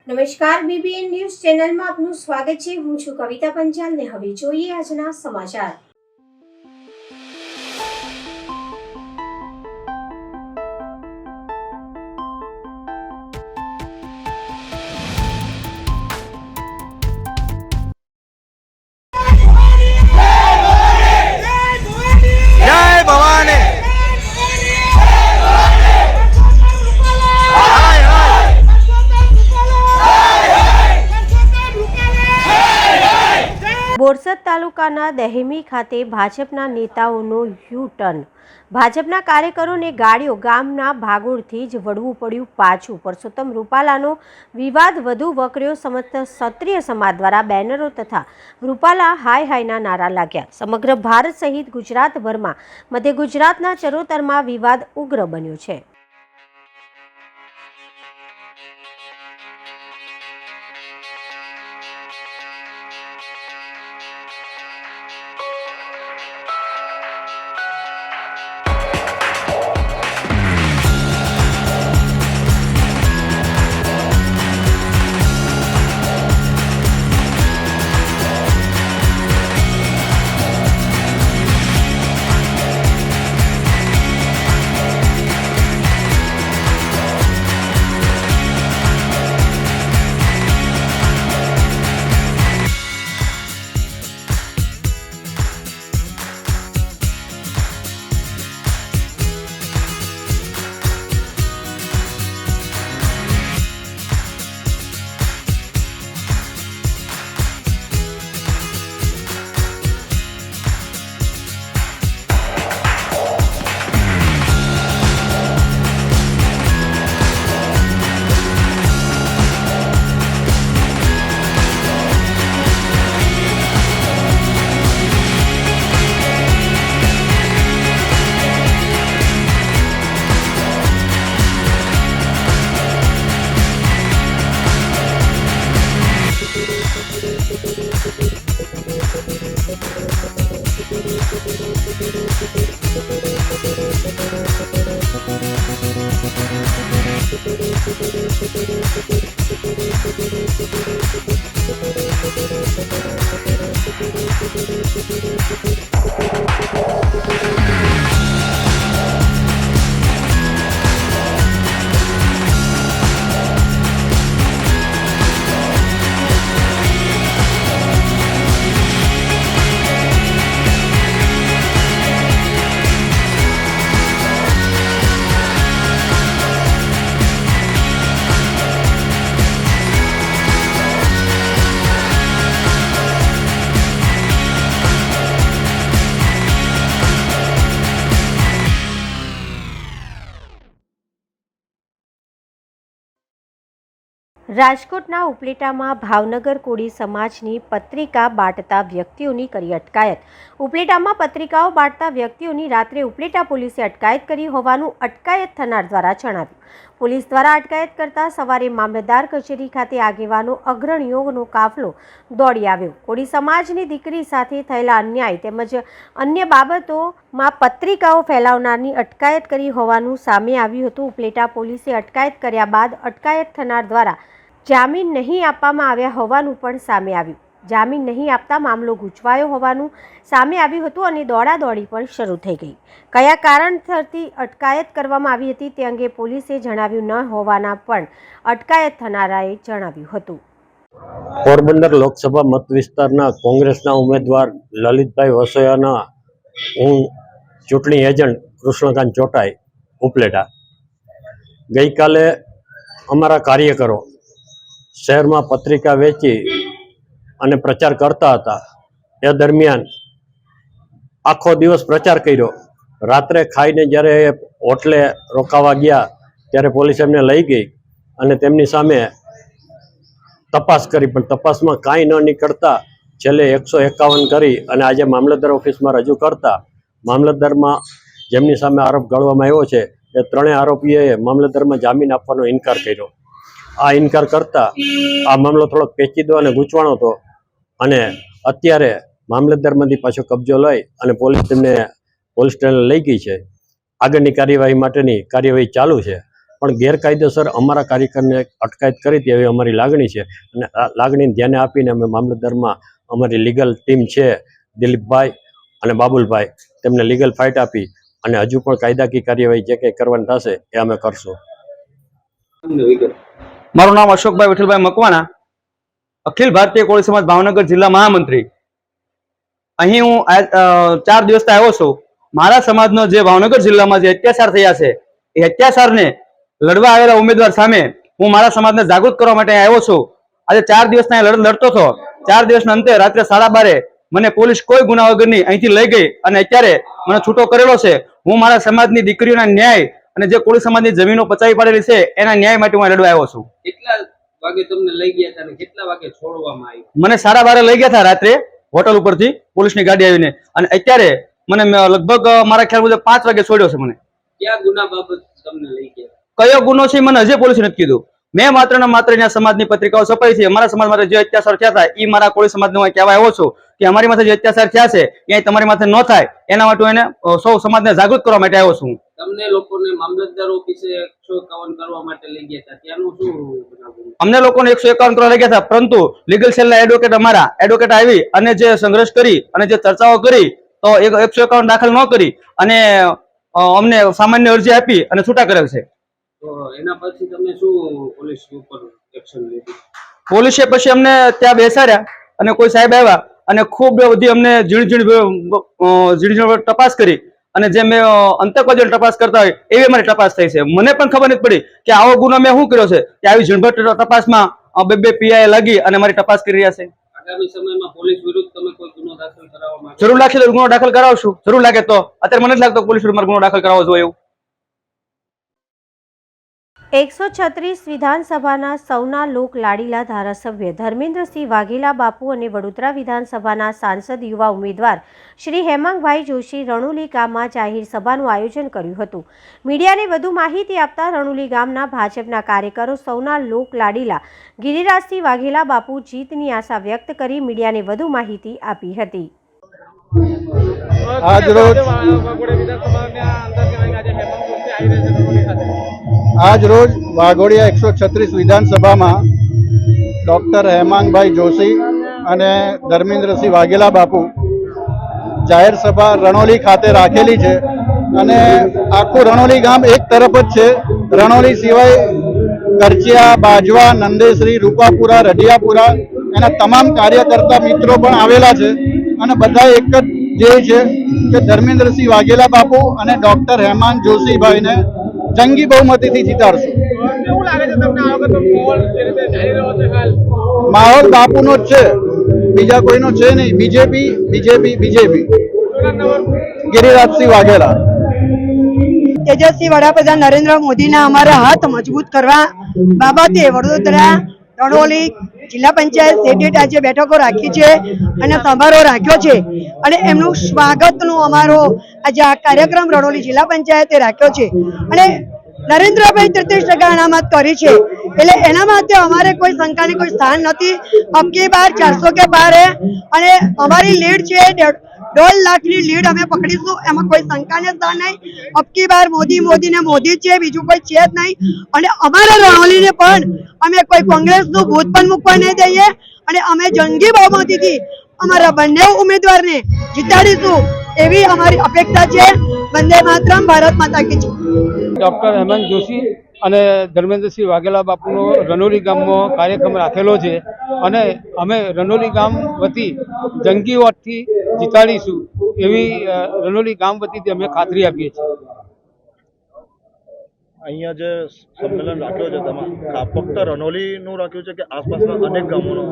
નમસ્કાર, BBN news ચેનલમાં આપનું સ્વાગત છે। હું છું કવિતા પંચાલ ને હવે જોઈએ આજના સમાચાર। બોરસદ તાલુકાના દહેમી ખાતે ભાજપના નેતાઓનો યુ-ટર્ન। ભાજપના કાર્યકરોને ગાડીઓ ગામના ભાગોળથી જ વળવું પડ્યું પાછું। પરસોત્તમ રૂપાલાનો વિવાદ વધુ વકર્યો। સમસ્ત ક્ષત્રિય સમાજ દ્વારા બેનરો તથા રૂપાલા હાય હાયના નારા લાગ્યા। સમગ્ર ભારત સહિત ગુજરાતભરમાં મધ્ય ગુજરાતના ચરોતરમાં વિવાદ ઉગ્ર બન્યો છે। રાજકોટના ઉપલેટામાં ભાવનગર કોળી સમાજની પત્રિકા બાંટતા વ્યક્તિઓની કરી અટકાયત। ઉપલેટામાં પત્રિકાઓ બાંટતા વ્યક્તિઓની રાત્રે ઉપલેટા પોલીસે અટકાયત કરી હોવાનું અટકાયત થનાર દ્વારા જણાવ્યું। પોલીસ દ્વારા અટકાયત કરતા સવારે મામલતદાર કચેરી ખાતે આગેવાનો અગ્રણીઓનો કાફલો દોડી આવ્યો। કોળી સમાજની દીકરી સાથે થયેલા અન્યાય તેમજ અન્ય બાબતોમાં પત્રિકાઓ ફેલાવનારની અટકાયત કરી હોવાનું સામે આવ્યું હતું। ઉપલેટા પોલીસે અટકાયત કર્યા બાદ અટકાયત થનાર દ્વારા જામીન નહીં આપવામાં આવ્યા હોવાનું પણ સામે આવ્યું। જામીન નહીં આપતા મામલો ગૂંચવાયો હોવાનું સામે આવ્યું હતું અને દોડાદોડી પણ શરૂ થઈ ગઈ। કયા કારણસરથી અટકાયત કરવામાં આવી હતી તે અંગે પોલીસે જણાવ્યું ન હોવાના પણ અટકાયત થનારાએ જણાવ્યું હતું। પોરબંદર લોકસભા મત વિસ્તારના કોંગ્રેસના ઉમેદવાર લલિતભાઈ વસોયાના હું ચૂંટણી એજન્ટ કૃષ્ણકાંત ચોટાઈ ઉપલેટા। ગઈકાલે અમારા કાર્યકરો શહેરમાં પત્રિકા વેચી અને પ્રચાર કરતા હતા। એ દરમિયાન આખો દિવસ પ્રચાર કર્યો। રાત્રે ખાઈને જ્યારે હોટલે રોકાવા ગયા ત્યારે પોલીસ એમને લઈ ગઈ અને તેમની સામે તપાસ કરી, પણ તપાસમાં કાંઈ ન નીકળતા છેલ્લે 151 કરી અને આજે મામલતદાર ઓફિસમાં રજૂ કરતા મામલતદારમાં જેમની સામે આરોપ ઘડવામાં આવ્યો છે એ ત્રણેય આરોપીઓએ મામલતદારમાં જામીન આપવાનો ઇનકાર કર્યો। આ ઇનકાર કરતા આ મામલો થોડોક પેચીદો અને ગૂંચવાણો હતો અને અત્યારે મામલતદારમાંથી પાછો કબજો લઈ અને પોલીસ તેમને પોલીસ સ્ટેશન લઈ ગઈ છે। આગળની કાર્યવાહી માટેની કાર્યવાહી ચાલુ છે પણ ગેરકાયદેસર અમારા કાર્યકરને અટકાયત કરી હતી એવી અમારી લાગણી છે અને આ લાગણીને ધ્યાને આપીને અમે મામલતદારમાં અમારી લીગલ ટીમ છે દિલીપભાઈ અને બાબુલભાઈ તેમને લીગલ ફાઇટ આપી અને હજુ પણ કાયદાકીય કાર્યવાહી જે કંઈ કરવાની થશે એ અમે કરશું. મારું નામ અશોકભાઈ વિઠ્ઠલભાઈ મકવાણા, અખિલ ભારતીય કોળી સમાજ ભાવનગર જિલ્લા મહામંત્રી. અહીં હું 4 દિવસથી આવ્યો છું. મારા સમાજનો જે ભાવનગર જિલ્લામાં જે અત્યાચાર થયા છે એ અત્યાચારને લડવા આવેલા ઉમેદવાર સામે હું મારા સમાજને જાગૃત કરવા માટે આવ્યો છું. આજે 4 દિવસના લડતો હતો. 4 દિવસના અંતે રાત્રે 12:30 મને પોલીસ કોઈ ગુના વગરની અહીંથી લઈ ગઈ અને અત્યારે મને છૂટો કરેલો છે. હું મારા સમાજની દીકરીઓના ન્યાય અને જે કોળી સમાજની જમીનો પચાવી પાડેલી છે એના ન્યાય માટે હું લડવા આવ્યો છું. કેટલા વાગે તમને લઈ ગયા હતા અને કેટલા વાગે છોડવામાં આવ્યું? મને 12:30 લઈ ગયા હતા રાત્રે હોટલ ઉપરથી પોલીસની ગાડી આવીને, અને અત્યારે મને લગભગ મારા ખ્યાલ મુજબ 5 વાગે છોડ્યો છે. મને ક્યાં ગુના બાબત તમને લઈ ગયા? કયો ગુનો છે મને હજી પોલીસે નથી કીધું. મેં માત્ર ને માત્ર અહીંયા સમાજની પત્રિકાઓ છપાઈ છે. અમારા સમાજ માટે જે અત્યાચાર થયા હતા એ મારા કોળી સમાજને હું કહેવા આવ્યો છું કે અમારી માથે જે અત્યાચાર થયા છે એ તમારી માથે ન થાય એના માટે એને સૌ સમાજને જાગૃત કરવા માટે આવ્યો છું. તમને લોકોને મામલતદાર ઓફિસે 151 કરવા માટે લઈ ગયા હતા, ત્યાંનું શું બનાવ્યું? અમને લોકોને 151 કરવા લઈ ગયા હતા, પરંતુ લીગલ સેલના અમારા એડવોકેટ આવી અને જે સંઘર્ષ કરી અને જે ચર્ચાઓ કરી તો 151 દાખલ ન કરી અને અમને સામાન્ય અરજી આપી અને છૂટા કરેલ છે. તો એના પછી તમે શું પોલીસ ઉપર એક્શન લીધી? પોલીસે પછી અમને ત્યાં બેસાડ્યા અને કોઈ સાહેબ આવ્યા અને ખૂબ બધી અમને ઝીણી તપાસ કરી અને જે મેં અંતર્ગત તપાસ કરતા હોય એવી અમારી તપાસ થઈ છે. મને પણ ખબર નથી પડી કે આવો ગુનો મેં શું કર્યો છે કે આવી ઝીણવટ તપાસમાં 2 પીઆઈ લાગી અને અમારી તપાસ કરી રહ્યા છે. આગામી સમયમાં પોલીસ વિરુદ્ધ તમે કોઈ ગુનો દાખલ કરાવવા માંગો? જરૂર લાગશે તો ગુનો દાખલ કરાવશું. જરૂર લાગે તો. અત્યારે મને નથી લાગતો પોલીસ વિરુદ્ધ ગુનો દાખલ કરાવવો જોઈએ એવું. 136 વિધાનસભાના સૌના લોક લાડીલા ધારાસભ્ય ધર્મેન્દ્રસિંહ વાઘેલા બાપુ અને વડોદરા વિધાનસભાના સાંસદ યુવા ઉમેદવાર શ્રી હેમાંગભાઈ જોશી રણોલી ગામમાં જાહેર સભાનું આયોજન કર્યું હતું. મીડિયાને વધુ માહિતી આપતા રણોલી ગામના ભાજપના કાર્યકરો સૌના લોક લાડીલા ગિરિરાજસિંહ વાઘેલા બાપુ જીતની આશા વ્યક્ત કરી મીડિયાને વધુ માહિતી આપી હતી. આજ રોજ વાઘોડિયા 136 વિધાનસભામાં ડૉક્ટર હેમાંગભાઈ જોશી અને ધર્મેન્દ્રસિંહ વાઘેલા બાપુ જાહેર સભા રણોલી ખાતે રાખેલી છે અને આખું રણોલી ગામ એક તરફ જ છે. રણોલી સિવાય કરચિયા, બાજવા, નંદેશ્રી, રૂપાપુરા, રઢિયાપુરા એના તમામ કાર્યકર્તા મિત્રો પણ આવેલા છે અને બધા એક જ ધ્યેય છે કે ધર્મેન્દ્રસિંહ વાઘેલા બાપુ અને ડૉક્ટર હેમાંગ જોશીભાઈને જંગી બહુમતીથી જીતાડશું. માહોલ બાપુનો જ છે, બીજા કોઈનો છે નહીં. BJP BJP BJP. Giriraj Singh Vaghela. તેજસ્વી વડાપ્રધાન નરેન્દ્ર મોદીના અમારા હાથ મજબૂત કરવા બાબતે વડોદરા રણોલી જિલ્લા પંચાયત સેટેટ આજે બેઠકો રાખી છે અને સમારોહ રાખ્યો છે અને એમનું સ્વાગતનો અમારો આજે આ કાર્યક્રમ રણોલી જિલ્લા પંચાયતે રાખ્યો છે અને નરેન્દ્રભાઈ 33% અનામત કરી છે એટલે એના માટે અમારે કોઈ શંકાની કોઈ સ્થાન નથી. અબકી બાર 400 કે પાર હે અને અમારી લીડ છે 1.5 લાખની લીડ અમે પકડીશું, એમાં કોઈ શંકાને સ્થાન નહીં. અબકી બાર મોદી ને મોદી છે, બીજું કોઈ છે જ નહીં. અને અમારા રણોલીને પણ અમે કોઈ કોંગ્રેસનું ભૂત પણ મૂકવા નહીં દઈએ અને અમે જંગી બહુમતીથી અમારા બંને ઉમેદવારને જીતાડીશું એવી અમારી અપેક્ષા છે. વંદે માતરમ, ભારત માતા કી જય. ડૉક્ટર હેમાંગ જોશી અને ધર્મેન્દ્રસિંહ વાઘેલા બાપુનો રણોલી ગામમાં કાર્યક્રમ રાખેલો છે અને અમે રણોલી ગામ વતી જંગી વોટથી જીતાડીશું એવી રણોલી ગામ વતીથી અમે ખાતરી આપીએ છીએ. અહીંયા જે સંમેલન રાખ્યો છે તેમાં ફક્ત રણોલીનું રાખ્યું છે કે આસપાસના અનેક ગામોનું?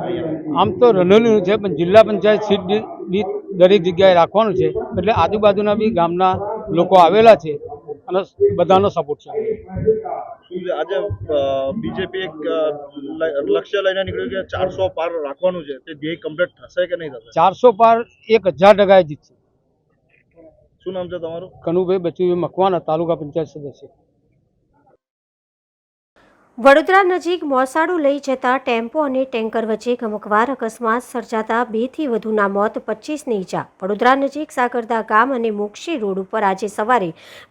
આમ તો રણોલીનું છે પણ જિલ્લા પંચાયત સીટ દીઠ દરેક જગ્યાએ રાખવાનું છે એટલે આજુબાજુના બી ગામના લોકો આવેલા છે અને બધાનો સપોર્ટ છે. આજે બીજેપી એક લક્ષ્ય લઈને નીકળ્યું કે 400 પાર રાખવાનું છે, તે ધ્યેય કમ્પ્લીટ થશે કે નહીં થશે? 400 પાર 1000% જીતશે. શું નામ છે તમારું? કનુભાઈ બચુભાઈ મકવાણા, તાલુકા પંચાયત સદસ્ય. વડોદરા નજીક મોસાળું લઈ જતા ટેમ્પો અને ટેન્કર વચ્ચે ગમકવાર અકસ્માત સર્જાતા 2થી વધુના મોત, 25ને ઈજા. વડોદરા નજીક સાકરદા ગામ અને મોક્ષી રોડ ઉપર આજે સવારે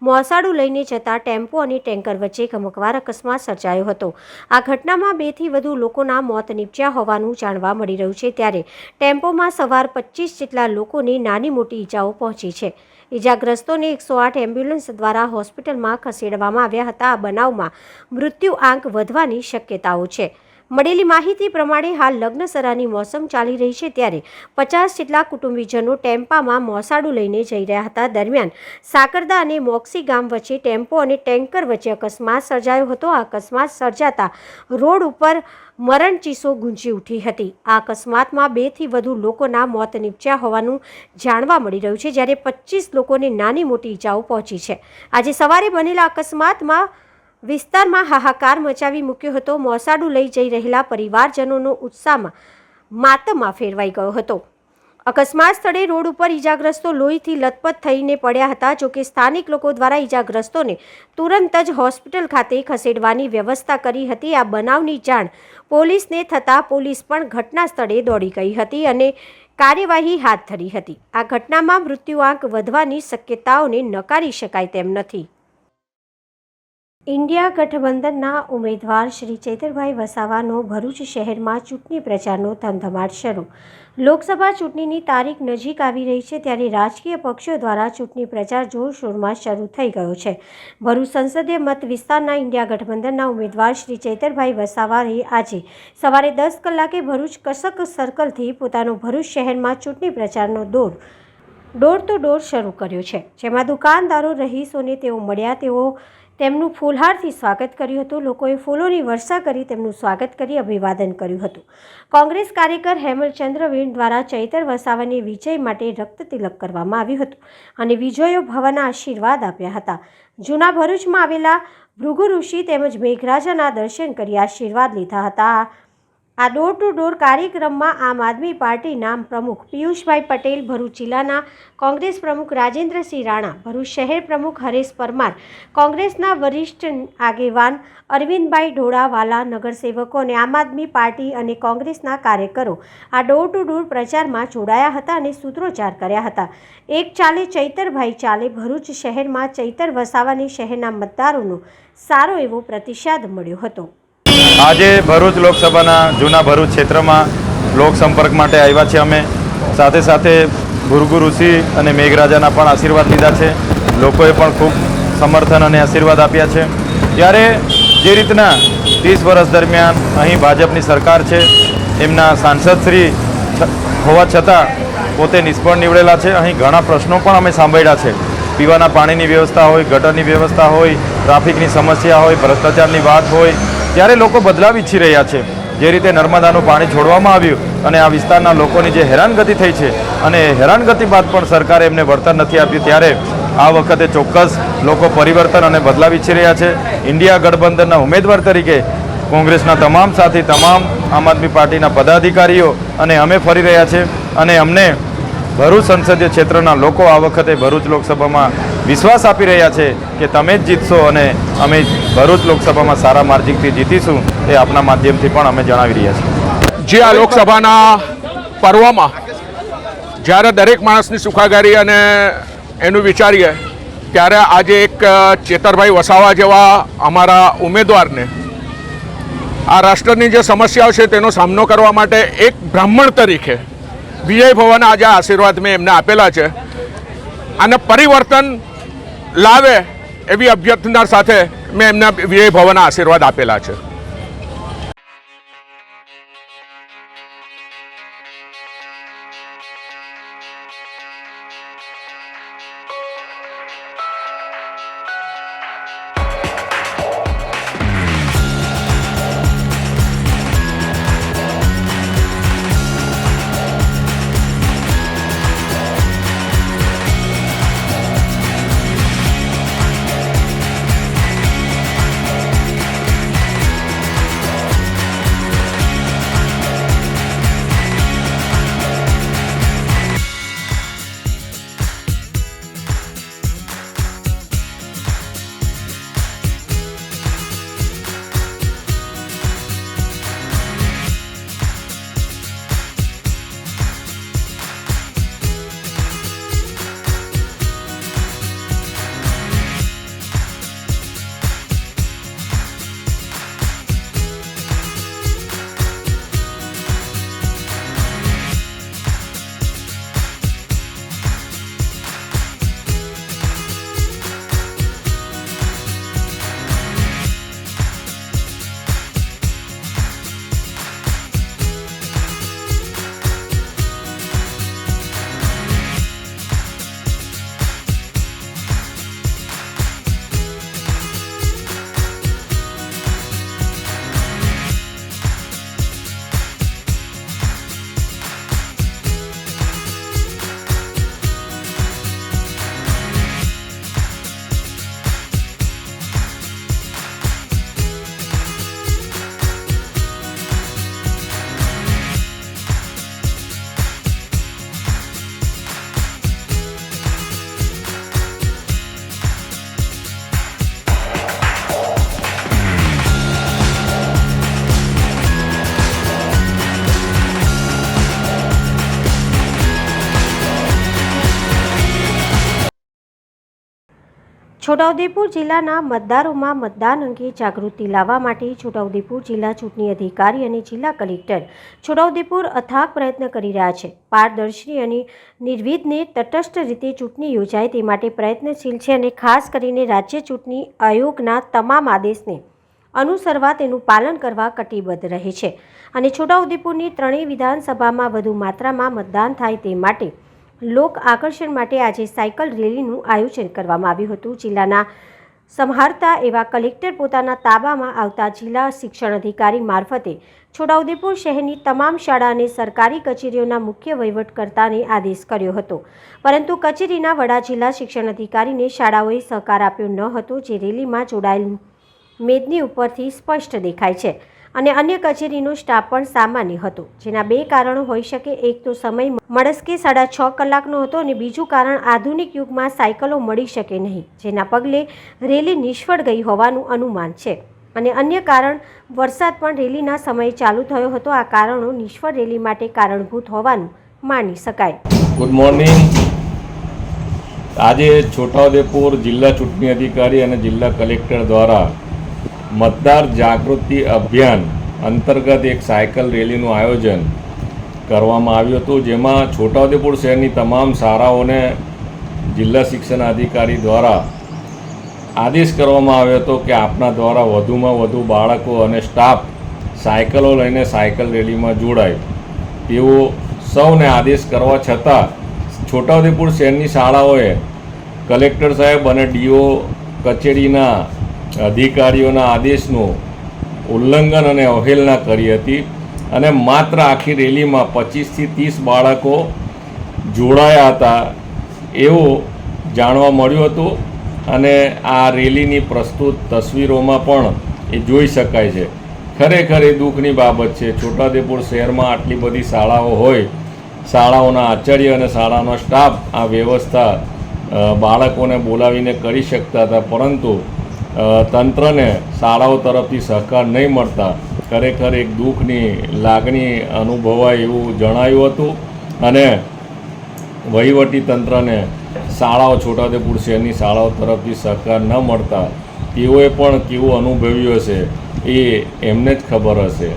મોસાળું લઈને જતા ટેમ્પો અને ટેન્કર વચ્ચે ગમકવાર અકસ્માત સર્જાયો હતો. આ ઘટનામાં 2થી વધુ લોકોના મોત નીપજ્યા હોવાનું જાણવા મળી રહ્યું છે. ત્યારે ટેમ્પોમાં સવાર 25 જેટલા લોકોને નાની મોટી ઈજાઓ પહોંચી છે. ઈજાગ્રસ્તોને 108 એમ્બ્યુલન્સ દ્વારા હોસ્પિટલમાં ખસેડવામાં આવ્યા હતા. આ બનાવમાં મૃત્યુ આંક વધવાની શક્યતાઓ છે. મળેલી માહિતી પ્રમાણે હાલ લગ્નસરાની મોસમ ચાલી રહી છે, ત્યારે 50 જેટલા કુટુંબીજનો ટેમ્પામાં મોસાળું લઈને જઈ રહ્યા હતા. દરમિયાન સાકરદા અને મોક્ષી ગામ વચ્ચે ટેમ્પો અને ટેન્કર વચ્ચે અકસ્માત સર્જાયો હતો. આ અકસ્માત સર્જાતા રોડ ઉપર મરણચીસો ગુંજી ઉઠી હતી. આ અકસ્માતમાં 2થી વધુ લોકોના મોત નીપજ્યા હોવાનું જાણવા મળી રહ્યું છે, જ્યારે 25 લોકોને નાની મોટી ઈજાઓ પહોંચી છે. આજે સવારે બનેલા અકસ્માતમાં વિસ્તારમાં હાહાકાર મચાવી મૂક્યો હતો. મોસાળું લઈ જઈ રહેલા પરિવારજનોનો ઉત્સાહમાં માતમમાં ફેરવાઈ ગયો હતો. અકસ્માત સ્થળે રોડ ઉપર ઈજાગ્રસ્તો લોહીથી લથપથ થઈને પડ્યા હતા. જોકે સ્થાનિક લોકો દ્વારા ઈજાગ્રસ્તોને તુરંત જ હોસ્પિટલ ખાતે ખસેડવાની વ્યવસ્થા કરી હતી. આ બનાવની જાણ પોલીસને થતાં પોલીસ પણ ઘટના સ્થળે દોડી ગઈ હતી અને કાર્યવાહી હાથ ધરી હતી. આ ઘટનામાં મૃત્યુઆંક વધવાની શક્યતાઓને નકારી શકાય તેમ નથી. ઇન્ડિયા ગઠબંધનના ઉમેદવાર શ્રી ચૈતરભાઈ વસાવાનો ભરૂચ શહેરમાં ચૂંટણી પ્રચારનો ધમધમાટ શરૂ. લોકસભા ચૂંટણીની તારીખ નજીક આવી રહી છે, ત્યારે રાજકીય પક્ષો દ્વારા ચૂંટણી પ્રચાર જોરશોરમાં શરૂ થઈ ગયો છે. ભરૂચ સંસદીય મત વિસ્તારના ઇન્ડિયા ગઠબંધનના ઉમેદવાર શ્રી ચૈતરભાઈ વસાવાએ આજે સવારે 10 કલાકે ભરૂચ કસક સર્કલથી પોતાનો ભરૂચ શહેરમાં ચૂંટણી પ્રચારનો ડોર ટુ ડોર શરૂ કર્યો છે, જેમાં દુકાનદારો, રહીશોને તેઓ મળ્યા. તેઓ તેમનું ફૂલહારથી સ્વાગત કર્યું હતું. લોકોએ ફૂલોની વર્ષા કરી તેમનું સ્વાગત કરી અભિવાદન કર્યું હતું. કોંગ્રેસ કાર્યકર હેમલચંદ્ર વેણ દ્વારા ચૈતર વસાવાને વિજય માટે રક્ત તિલક કરવામાં આવ્યું હતું અને વિજયો ભવના આશીર્વાદ આપ્યા હતા. જૂના ભરૂચમાં આવેલા ભૃગુ ઋષિ તેમજ મેઘરાજાના દર્શન કરી આશીર્વાદ લીધા હતા. આ ડોર ટુ ડોર કાર્યક્રમમાં આમ આદમી પાર્ટીના પ્રમુખ પિયુષભાઈ પટેલ, ભરૂચ જિલ્લાના કોંગ્રેસ પ્રમુખ રાજેન્દ્રસિંહ રાણા, ભરૂચ શહેર પ્રમુખ હરેશ પરમાર, કોંગ્રેસના વરિષ્ઠ આગેવાન અરવિંદભાઈ ઢોળાવાલા, નગરસેવકો અને આમ આદમી પાર્ટી અને કોંગ્રેસના કાર્યકરો આ ડોર ટુ ડોર પ્રચારમાં જોડાયા હતા અને સૂત્રોચ્ચાર કર્યા હતા. એક ચાલે ચૈતરભાઈ ચાલે. ભરૂચ શહેરમાં ચૈતર વસાવાની શહેરના મતદારોનો સારો એવો પ્રતિસાદ મળ્યો હતો. આજે ભરૂચ લોકસભાના જૂના ભરૂચ ક્ષેત્રમાં લોકસંપર્ક માટે આવ્યા છે. અમે સાથે સાથે ભૃગુ ઋષિ અને મેઘરાજાના પણ આશીર્વાદ લીધા છે. લોકોએ પણ ખૂબ સમર્થન અને આશીર્વાદ આપ્યા છે. ત્યારે જે રીતના 30 વર્ષ દરમિયાન અહીં ભાજપની સરકાર છે, એમના સાંસદશ્રી હોવા છતાં પોતે નિષ્ફળ નીવડેલા છે. અહીં ઘણા પ્રશ્નો પણ અમે સાંભળ્યા છે. પીવાના પાણીની વ્યવસ્થા હોય, ગટરની વ્યવસ્થા હોય, ટ્રાફિકની સમસ્યા હોય, ભ્રષ્ટાચારની વાત હોય, ત્યારે લોકો બદલાવ ઈચ્છી રહ્યા છે. જે રીતે નર્મદાનું પાણી છોડવામાં આવ્યું અને આ વિસ્તારના લોકોની જે હેરાનગતિ થઈ છે અને હેરાનગતિ બાદ પણ સરકારે એમને વળતર નથી આપ્યું, ત્યારે આ વખતે ચોક્કસ લોકો પરિવર્તન અને બદલાવ ઈચ્છી રહ્યા છે. ઇન્ડિયા ગઠબંધનના ઉમેદવાર તરીકે કોંગ્રેસના તમામ સાથી, તમામ આમ આદમી પાર્ટીના પદાધિકારીઓ અને અમે ફરી રહ્યા છે અને અમને ભરૂચ સંસદીય ક્ષેત્રના લોકો આ વખતે ભરૂચ લોકસભામાં વિશ્વાસ આપી રહ્યા છે કે તમે જ જીતશો અને અમે ભરૂચ લોકસભામાં સારા માર્જિનથી જીતીશું, એ આપના માધ્યમથી પણ અમે જણાવી રહ્યા છીએ. જે આ લોકસભાના પર્વમાં જ્યારે દરેક માણસની સુખાકારી અને એનું વિચારીએ, ત્યારે આજે એક ચેતરભાઈ વસાવા જેવા અમારા ઉમેદવારને આ રાષ્ટ્રની જે સમસ્યાઓ છે તેનો સામનો કરવા માટે એક બ્રાહ્મણ તરીકે વિજય ભવનના આજે આશીર્વાદ મેં એમને આપેલા છે અને પરિવર્તન લાવે એવી અભ્યર્થના સાથે મેં એમના વિજય ભવનના આશીર્વાદ આપેલા છે. છોટાઉદેપુર જિલ્લાના મતદારોમાં મતદાન અંગે જાગૃતિ લાવવા માટે છોટાઉદેપુર જિલ્લા ચૂંટણી અધિકારી અને જિલ્લા કલેક્ટર છોટાઉદેપુર અથાગ પ્રયત્ન કરી રહ્યા છે. પારદર્શી અને નિર્વિઘ્ને તટસ્થ રીતે ચૂંટણી યોજાય તે માટે પ્રયત્નશીલ છે અને ખાસ કરીને રાજ્ય ચૂંટણી આયોગના તમામ આદેશને અનુસરવા તેનું પાલન કરવા કટિબદ્ધ રહે છે અને છોટાઉદેપુરની ત્રણેય વિધાનસભામાં વધુ માત્રામાં મતદાન થાય તે માટે લોક આકર્ષણ માટે આજે સાયકલ રેલીનું આયોજન કરવામાં આવ્યું હતું. જિલ્લાના સંભાળતા એવા કલેક્ટર પોતાના તાબામાં આવતા જિલ્લા શિક્ષણ અધિકારી મારફતે છોટાઉદેપુર શહેરની તમામ શાળા અને સરકારી કચેરીઓના મુખ્ય વહીવટકર્તાને આદેશ કર્યો હતો, પરંતુ કચેરીના વડા જિલ્લા શિક્ષણ અધિકારીને શાળાઓએ સહકાર આપ્યો ન હતો, જે રેલીમાં જોડાયેલ મેદની ઉપરથી સ્પષ્ટ દેખાય છે અને અન્ય કચેરીનો સ્ટાફ પણ સામાન્ય હતો, જેના બે કારણો હોઈ શકે. એક તો સમય મળસ્કે 6.5 કલાકનો હતો અને બીજું કારણ આધુનિક યુગમાં સાયકલો મળી શકે નહીં, જેના પગલે રેલી નિષ્ફળ ગઈ હોવાનું અનુમાન છે અને અન્ય કારણ વરસાદ પણ રેલીના સમયે ચાલુ થયો હતો. આ કારણો નિષ્ફળ રેલી માટે કારણભૂત હોવાનું માની શકાય. Good morning. આજે છોટાઉદેપુર જિલ્લા ચૂંટણી અધિકારી અને જિલ્લા કલેક્ટર દ્વારા મતદાર જાગૃતિ અભિયાન અંતર્ગત એક સાયકલ રેલીનું આયોજન કરવામાં આવ્યું હતું, જેમાં છોટાઉદેપુર શહેરની તમામ શાળાઓને જિલ્લા શિક્ષણ અધિકારી દ્વારા આદેશ કરવામાં આવ્યો હતો કે આપના દ્વારા વધુમાં વધુ બાળકો અને સ્ટાફ સાયકલો લઈને સાયકલ રેલીમાં જોડાય તેવો સૌને આદેશ કરવા છતાં છોટાઉદેપુર શહેરની શાળાઓએ કલેક્ટર સાહેબ અને ડીઓ કચેરીના અધિકારીઓના આદેશનું ઉલ્લંઘન અને અવહેલના કરી હતી અને માત્ર આખી રેલીમાં 25 થી 30 બાળકો જોડાયા હતા એવું જાણવા મળ્યું હતું અને આ રેલીની પ્રસ્તુત તસવીરોમાં પણ એ જોઈ શકાય છે. ખરેખર એ દુઃખની બાબત છે. છોટાઉદેપુર શહેરમાં આટલી બધી શાળાઓ હોય, શાળાઓના આચાર્ય અને શાળાનો સ્ટાફ આ વ્યવસ્થા બાળકોને બોલાવીને કરી શકતા હતા, પરંતુ તંત્રને શાળાઓ તરફથી સહકાર નહીં મળતા ખરેખર એક દુઃખની લાગણી અનુભવાય એવું જણાયું હતું અને વહીવટી તંત્રને શાળાઓ છોટાઉદેપુર શહેરની શાળાઓ તરફથી સહકાર ન મળતા તેઓએ પણ કેવું અનુભવ્યું હશે એ એમને જ ખબર હશે.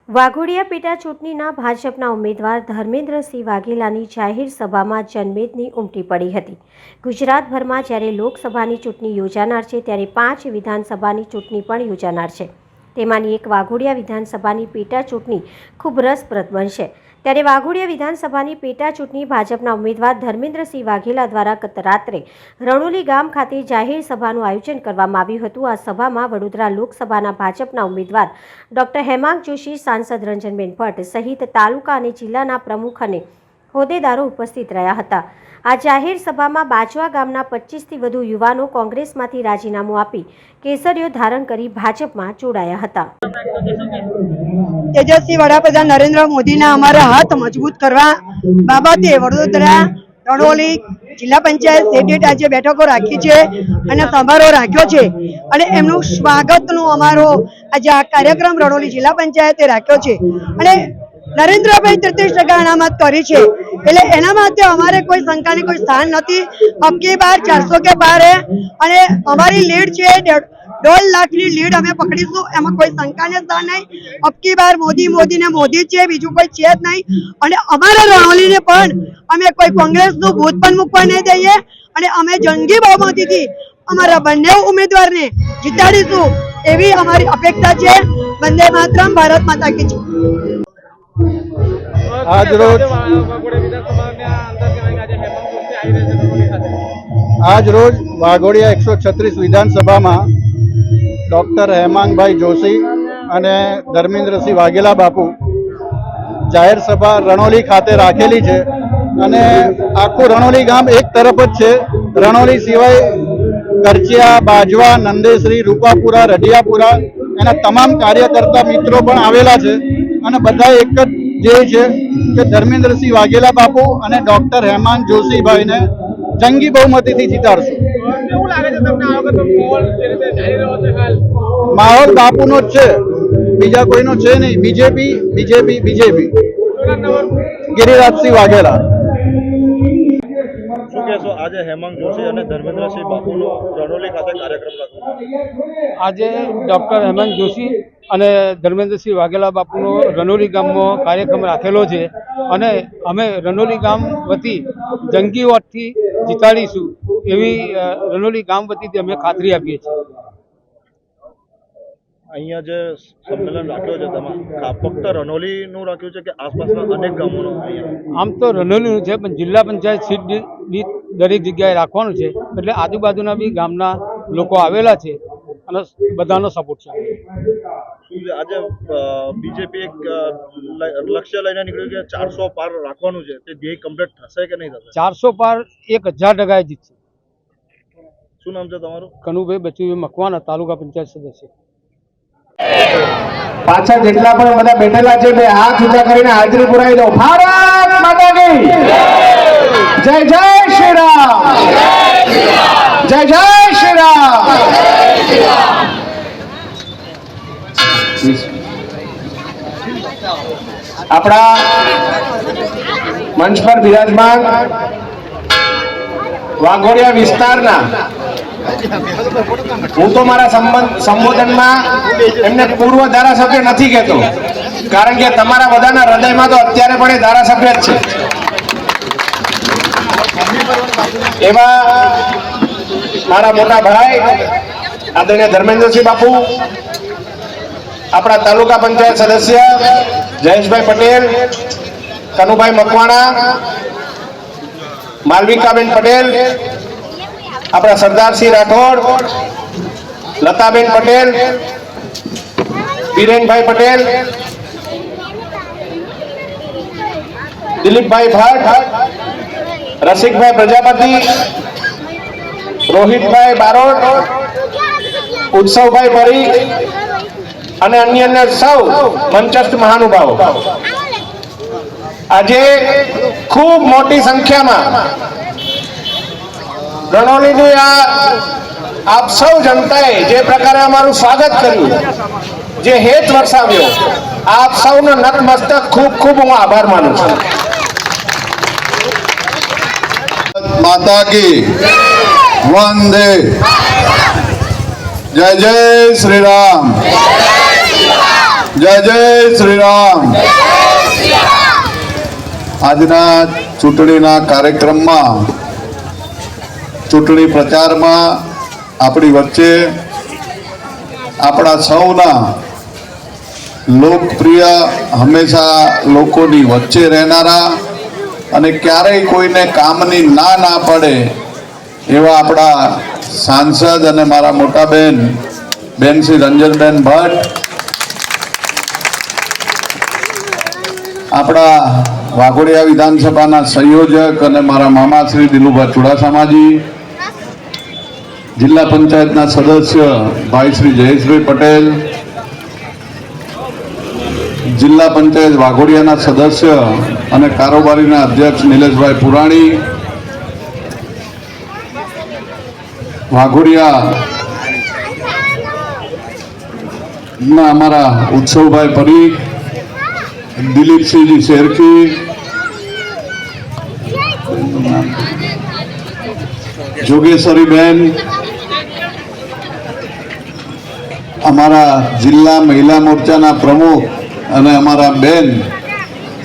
વાઘોડિયા પેટા ચૂંટણીના ભાજપના ઉમેદવાર ધર્મેન્દ્રસિંહ વાઘેલાની જાહેર સભામાં જનમેદની ઉમટી પડી હતી. ગુજરાતભરમાં જ્યારે લોકસભાની ચૂંટણી યોજાનાર છે, ત્યારે 5 વિધાનસભાની ચૂંટણી પણ યોજાનાર છે. તેમાંની એક વાઘોડિયા વિધાનસભાની પેટા ચૂંટણી ખૂબ રસપ્રદ બનશે. ત્યારે વાઘોડિયા વિધાનસભાની પેટા ચૂંટણી ભાજપના ઉમેદવાર ધર્મેન્દ્રસિંહ વાઘેલા દ્વારા ગત રાત્રે રણોલી ગામ ખાતે જાહેર સભાનું આયોજન કરવામાં આવ્યું હતું. આ સભામાં વડોદરા લોકસભાના ભાજપના ઉમેદવાર ડોક્ટર હેમાંગ જોશી, સાંસદ રંજનબેન ભટ્ટ સહિત તાલુકા અને જિલ્લાના પ્રમુખ અને હોદ્દેદારો ઉપસ્થિત રહ્યા હતા. આ જાહેર સભામાં બાજવા ગામના 25થી વધુ યુવાનો કોંગ્રેસમાંથી રાજીનામું આપી કેસરીઓ ધારણ કરી ભાજપમાં જોડાયા હતા. તેજસ્વી વડાપ્રધાન નરેન્દ્ર મોદીના અમારા હાથ મજબૂત કરવા બાબતે વડોદરા, રણોલી જિલ્લા પંચાયત સેટેટ આજે બેઠકો રાખી છે અને સમારોહ રાખ્યો છે અને એમનું સ્વાગતનો અમારો આજે આ કાર્યક્રમ રણોલી જિલ્લા પંચાયતે રાખ્યો છે અને નરેન્દ્રભાઈ 33% અનામત કરી છે, એટલે એના માટે અમારે કોઈ શંકાની કોઈ સ્થાન નથી. અબકી બાર 400 કે પાર હે અને અમારી લીડ છે 1.5 લાખની લીડ અમે પકડીશું, એમાં કોઈ શંકાને સ્થાન નહીં. અબકી બાર મોદી ને મોદી છે, બીજું કોઈ છે જ નહીં. અને અમારા રણોલીને પણ અમે કોઈ કોંગ્રેસનું ભૂત પણ મૂકવા નહીં દઈએ અને અમે જંગી બહુમતીથી અમારા બંને ઉમેદવારને જીતાડીશું એવી અમારી અપેક્ષા છે. વંદે માતરમ, ભારત માતા કી જય. આજ રોજ વાઘોડિયા 136 વિધાનસભામાં ડોક્ટર હેમાંગભાઈ જોશી અને ધર્મેન્દ્રસિંહ વાઘેલા બાપુ જાહેર સભા રણોલી ખાતે રાખેલી છે અને આખું રણોલી ગામ એક તરફ જ છે. રણોલી સિવાય કરચિયા, બાજવા, નંદેશ્રી, રૂપાપુરા, રઢિયાપુરા એના તમામ કાર્યકર્તા મિત્રો પણ આવેલા છે અને બધા એક જ ધ્યેય છે કે ધર્મેન્દ્રસિંહ વાઘેલા બાપુ અને ડોક્ટર હેમાંગ જોશીભાઈને જંગી બહુમતીથી જીતાડશું. માહોલ બાપુનો જ છે, બીજા કોઈનો છે નહીં. બીજેપી. ગિરિરાજસિંહ વાઘેલા. કહેશો આજે હેમાંગ જોશી અને ધર્મેન્દ્રસિંહ બાપુનો રણોલી ખાતે કાર્યક્રમ રાખવામાં આજે ડૉક્ટર હેમાંગ જોશી અને ધર્મેન્દ્રસિંહ વાઘેલા બાપુનો રનોલી ગામમાં કાર્યક્રમ રાખેલો છે અને અમે રનોલી ગામ વતી જંગી વોટથી જીતાડીશું એવી રનોલી ગામ વતીથી અમે ખાતરી આપીએ છીએ. અહીંયા જે સંમેલન રાખ્યો છે તેમાં ફક્ત રનોલીનું રાખ્યું છે કે આસપાસના અનેક ગામોનું અહીંયા? આમ તો રનોલીનું છે પણ જિલ્લા પંચાયત સીટ દીઠ દરેક જગ્યાએ રાખવાનું છે એટલે આજુબાજુના બી ગામના લોકો આવેલા છે અને બધાનો સપોર્ટ છે. શું છે આજે બીજેપી એક લક્ષ્ય લઈને નીકળ્યું કે 400 પાર રાખવાનું છે, તે ધ્યેય કમ્પ્લીટ થશે કે નહીં થશે? 400 પાર 1000% જીતશે. શું નામ છે તમારું? કનુભાઈ બચુભાઈ મકવાણા, તાલુકા પંચાયત સદસ્ય. પાછળ જેટલા પણ બધા બેઠેલા છે બે હાથ ઊંચા કરીને હાજરી પુરાવી દો. ભારત માતા કી જય જય શ્રી રામ, જય જય શ્રી રામ. આપણા મંચ પર બિરાજમાન વાઘોડિયા વિસ્તારના, હું તો મારા સંબોધનમાં એમને પૂર્વ ધારાસભ્ય નથી કહેતો, કારણ કે તમારા બધાના હૃદયમાં તો અત્યારે પણ એ ધારાસભ્ય જ છે. એવા મારા મોટા ભાઈ આદરણીય ધર્મેન્દ્રસિંહ બાપુ, આપણા તાલુકા પંચાયત સદસ્ય જયેશભાઈ પટેલ, કનુભાઈ મકવાણા, માલવિકાબેન પટેલ, આપણા સરદારસિંહ રાઠોડ, લતાબેન પટેલ, બીરેનભાઈ પટેલ, દિલીપભાઈ ભટ્ટ, રસિકભાઈ પ્રજાપતિ, રોહિતભાઈ બારોટ, ઉત્સવભાઈ પરીખ અને અન્ય સૌ મંચસ્થ મહાનુભાવો, આજે ખૂબ મોટી સંખ્યામાં રણોલીની આપ સૌ જનતાએ જે પ્રકારે અમારું સ્વાગત કર્યું, જે હેત વરસાવ્યો, આપ સૌનો નતમસ્તક ખૂબ ખૂબ હું આભાર માનું છું. માતા કી વંદે, જય જય શ્રી રામ, જય જય શ્રી રામ. આજના ચૂંટણીના કાર્યક્રમમાં, ચૂંટણી પ્રચારમાં આપણી વચ્ચે આપણા સૌના લોકપ્રિય, હંમેશા લોકોની વચ્ચે રહેનારા અને ક્યારેય કોઈને કામની ના પડે એવા આપણા સાંસદ અને મારા મોટા બેન શ્રી રંજનબેન ભટ્ટ, આપણા વાઘોડિયા વિધાનસભાના સંયોજક અને મારા મામા શ્રી દિલુભા ચુડાસમાજી, જિલ્લા પંચાયતના સદસ્ય ભાઈ શ્રી જયેશભાઈ પટેલ, જિલ્લા પંચાયત વાઘોડિયાના સદસ્ય અને કારોબારીના અધ્યક્ષ નિલેશભાઈ પુરાણી, વાઘોડિયા ના અમારા ઉત્સવભાઈ પરીખ, દિલીપસિંહજી શેરકી, જોગેશ્વરીબેન, અમારા જિલ્લા મહિલા મોરચાના પ્રમુખ અને અમારા બેન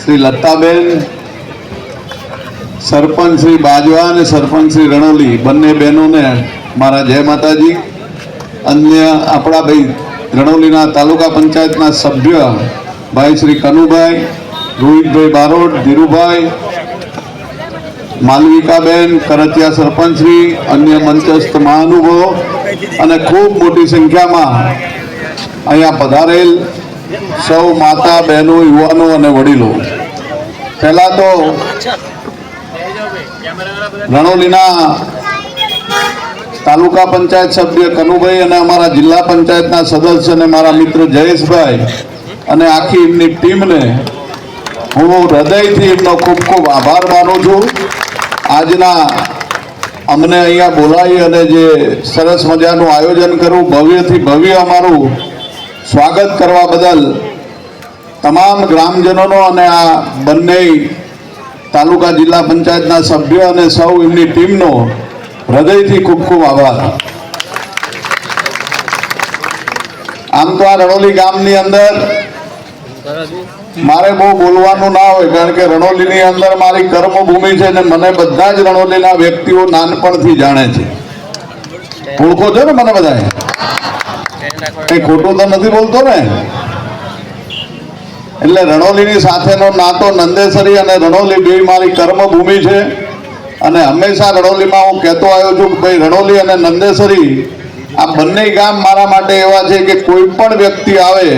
શ્રી લતાબેન, સરપંચ શ્રી બાજવા અને સરપંચ શ્રી રણોલી, બંને બહેનોને મારા જય માતાજી. અન્ય આપણા ભાઈ રણોલીના તાલુકા પંચાયતના સભ્ય ભાઈ શ્રી કનુભાઈ, રોહિતભાઈ બારોટ, ધીરુભાઈ, માલવિકાબેન, કરતિયા સરપંચશ્રી, અન્ય મંચસ્થ મહાનુભાવો અને ખૂબ મોટી સંખ્યામાં અહીંયા પધારેલ સૌ માતા, બહેનો, યુવાનો અને વડીલો, પહેલા તો રણોલીના તાલુકા પંચાયત સભ્ય કનુભાઈ અને અમારા જિલ્લા પંચાયતના સદસ્ય અને મારા મિત્ર જયેશભાઈ અને આખી એમની ટીમને હું હૃદયથી એમનો ખૂબ ખૂબ આભાર માનું છું. આજના અમને અહીંયા બોલાવી અને જે સરસ મજાનું આયોજન કર્યું, ભવ્યથી ભવ્ય અમારું સ્વાગત કરવા બદલ તમામ ગ્રામજનોનો અને આ બંને તાલુકા જિલ્લા પંચાયતના સભ્યો અને સૌ એમની ટીમનો હૃદયથી ખૂબ ખૂબ આભાર. આમ તો આ રણોલી ગામની અંદર મારે બહુ બોલવાનું ના હોય, કારણ કે રણોલીની અંદર મારી કર્મભૂમિ છે અને મને બધા જ રણોલીના વ્યક્તિઓ નાનપણથી જાણે છે. ઓળખો છો ને મને બધા? કઈ ખોટું તો નથી બોલતો ને? એટલે રણોલીની સાથેનો નાતો નંદેસરી અને રણોલી બે મારી કર્મભૂમિ છે. અને હંમેશા રણોલીમાં હું કહેતો આવ્યો છું કે ભાઈ રણોલી અને નંદેસરી આ બંને ગામ મારા માટે એવા છે કે કોઈ પણ વ્યક્તિ આવે,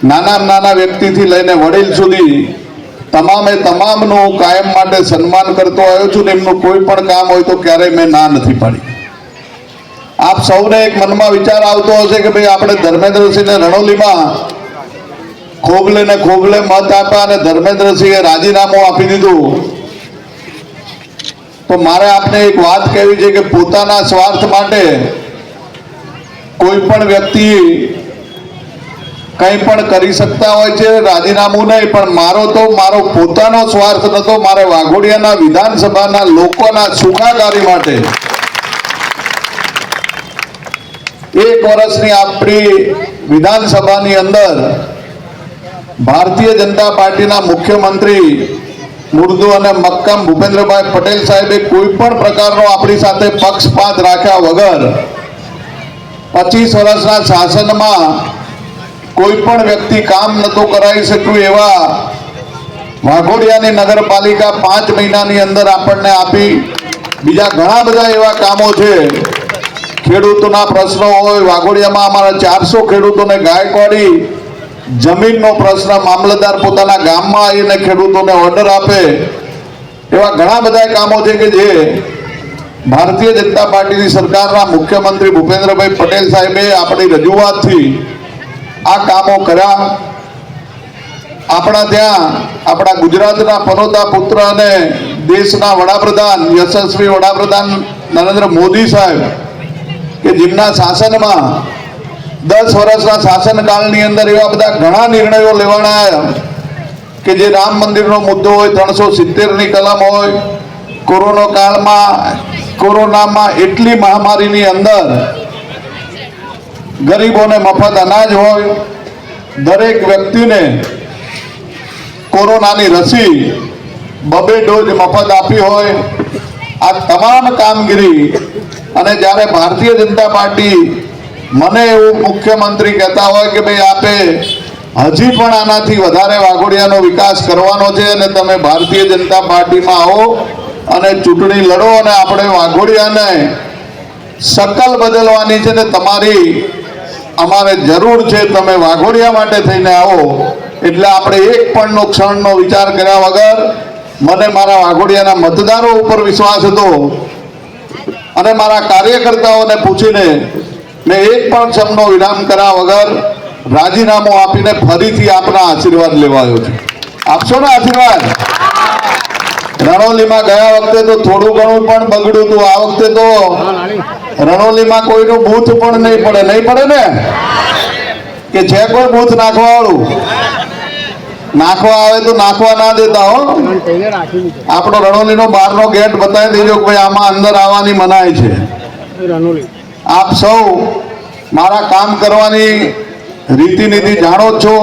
નાના વ્યક્તિથી લઈને વડીલ સુધી તમામનું હું કાયમ માટે સન્માન કરતો આવ્યો છું. એમનું કોઈ પણ કામ હોય તો ક્યારેય મેં ના નથી પાડી. આપ સૌને એક મનમાં વિચાર આવતો હશે કે ભાઈ આપણે ધર્મેન્દ્રસિંહને રણોલીમાં ખોબલે મત આપ્યા અને ધર્મેન્દ્રસિંહે રાજીનામું આપી દીધું. તો મારે આપને એક વાત કહેવી છે કે પોતાના સ્વાર્થ માટે કોઈ પણ વ્યક્તિ કંઈ પણ કરી શકતા હોય છે, રાજીનામું નહીં. પણ મારો પોતાનો સ્વાર્થ નતો. મારે વાઘોડિયાના વિધાનસભાના લોકોના સુખાકારી માટે 1 વર્ષની આપણી વિધાનસભાની અંદર ભારતીય જનતા પાર્ટીના મુખ્યમંત્રી મુર્દુ અને મક્કમ ભૂપેન્દ્રભાઈ પટેલ સાહેબે કોઈ પણ પ્રકારનો આપણી સાથે પક્ષપાત રાખ્યા વગર 25 વર્ષના શાસનમાં કોઈ પણ વ્યક્તિ કામ નહોતું કરાવી શક્યું એવા વાઘોડિયાની નગરપાલિકા 5 મહિનાની અંદર આપણને આપી. બીજા ઘણા બધા એવા કામો છે. ખેડૂતોના પ્રશ્નો હોય, વાઘોડિયામાં અમારા 400 ખેડૂતોને ગાયકવાડી જમીનનો પ્રશ્ન મામલતદાર પોતાના ગામમાં આવીને ખેડૂતોને ઓર્ડર આપે, એવા ઘણા બધા કામો છે કે જે ભારતીય જનતા પાર્ટીની સરકારના મુખ્યમંત્રી ભૂપેન્દ્રભાઈ પટેલ સાહેબે આપણી રજૂઆતથી આ કામો કર્યા. આપણા ત્યાં આપણા ગુજરાતના પનોતા પુત્ર અને દેશના વડાપ્રધાન યશસ્વી વડાપ્રધાન નરેન્દ્ર મોદી સાહેબ કે જેમના શાસનમાં 10 વર્ષના શાસનકાળની અંદર એવા બધા ઘણા નિર્ણયો લેવાના આવ્યા કે જે રામ મંદિરનો મુદ્દો હોય, 370ની કલમ હોય, કોરોનામાં એટલી મહામારીની અંદર ગરીબોને મફત અનાજ હોય, દરેક વ્યક્તિને કોરોનાની રસી 2 ડોઝ મફત આપી હોય. આ તમામ કામગીરી અને જ્યારે ભારતીય જનતા પાર્ટી મને એવું મુખ્યમંત્રી કહેતા હોય કે ભાઈ આપે હજી પણ આનાથી વધારે વાઘોડિયાનો વિકાસ કરવાનો છે અને તમે ભારતીય જનતા પાર્ટીમાં આવો અને ચૂંટણી લડો અને આપણે વાઘોડિયાને શકલ બદલવાની છે ને તમારી અમારે જરૂર છે, તમે વાઘોડિયા માટે થઈને આવો. એટલે આપણે એક પણ ક્ષણનો વિચાર કર્યા વગર મને મારા વાઘોડિયાના મતદારો ઉપર વિશ્વાસ હતો અને મારા કાર્યકર્તાઓને પૂછીને મેં એક પણ ક્ષણનો વિરામ કર્યા વગર રાજીનામું આપીને ફરીથી આપના આશીર્વાદ લેવાયો છે. આપશો ને આશીર્વાદ? રણોલીમાં ગયા વખતે તો થોડું ઘણું પણ બગડ્યું હતું. આ વખતે તો રણોલીમાં કોઈનું બૂથ પણ નહીં પડે ને? કે છે કોઈ બૂથ નાખવા વાળું? નાખવા આવે તો નાખવા ના દેતા હો. આપણો રણોલીનો બહારનો ગેટ બતાવી દેજો કે ભાઈ આમાં અંદર આવવાની મનાઈ છે. આપ સૌ મારા કામ કરવાની રીતિનીતિ જાણો છો.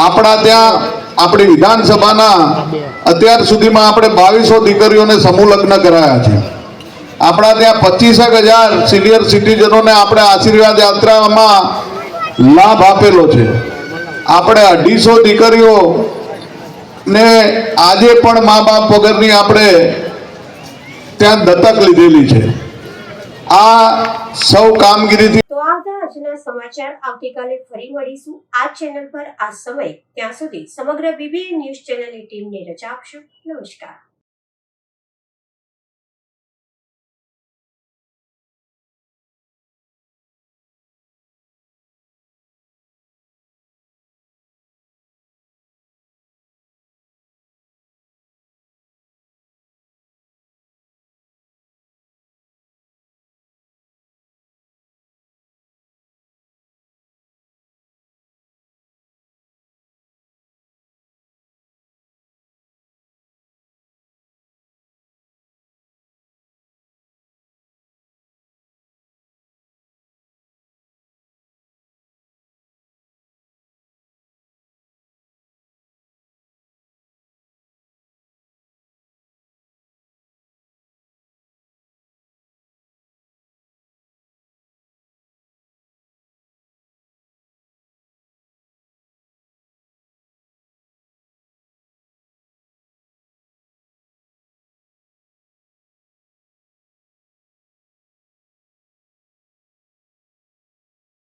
આપણા ત્યાં આપણી વિધાનસભાના અત્યાર સુધીમાં આપણે 2200 દીકરીઓને સમૂહ લગ્ન કરાયા છે. આપણા ત્યાં 25,000 સિનિયર સિટીઝનોને આપણે આશીર્વાદ યાત્રામાં લાભ આપેલો છે. આપણે 250 દીકરીઓને આજે પણ મા બાપ વગરની આપણે ત્યાં દત્તક લીધેલી છે. આ સૌ કામગીરીથી તો આ હતા આજના સમાચાર. આવતીકાલે ફરી મળીશું આ ચેનલ પર આ સમય. ત્યાં સુધી સમગ્ર BBN ન્યૂઝ ચેનલની ટીમને રજા આપશો. નમસ્કાર.